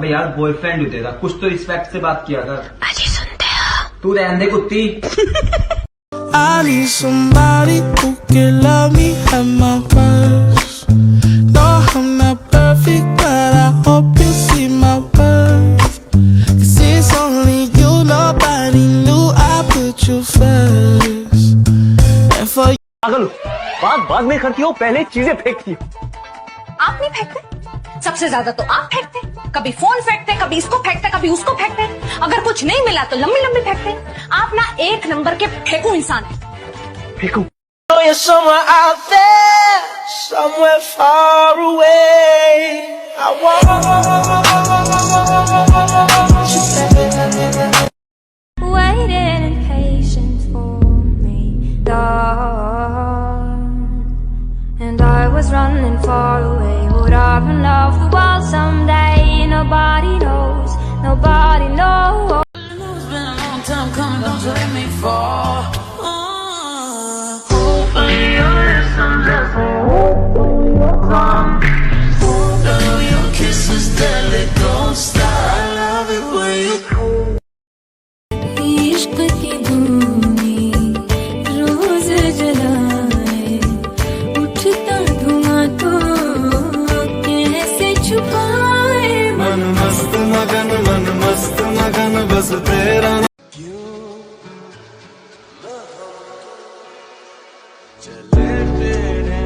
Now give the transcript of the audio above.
मैं यार बॉयफ्रेंड हूँ तेरा, कुछ तो रिस्पेक्ट से बात किया कर। अजी सुनते हो? तू रहने दे कुत्ती। I need somebody who can love me at my worst. No, I'm not perfect, but I hope you see my worth. 'Cause it's only you, nobody knew I put you first. And for you, पागल हो, बात बाद में करती हो, पहले चीजें फेंकती हो। आप नहीं फेंकते? सबसे ज्यादा तो आप फेंकते। कभी फोन फेंकते, कभी इसको फेंकते, कभी उसको फेंकते। अगर कुछ नहीं मिला तो लंबी लंबी फेंकते। आप ना एक नंबर के फेंकू इंसान है। फेंकू। know you're somewhere out there, somewhere far away. I want you back. Waiting in patience for me, dawn. And I was running far away. Would I run off the world someday? Nobody knows, nobody knows. It's been a long time coming, don't you let me fall. Your kisses deadly, don't stop. I love it when you इश्क की धूनी रोज जलाए, उठता धुआं तो कैसे छुपाए। मन मस्त मगन बस तेरा चले तेरे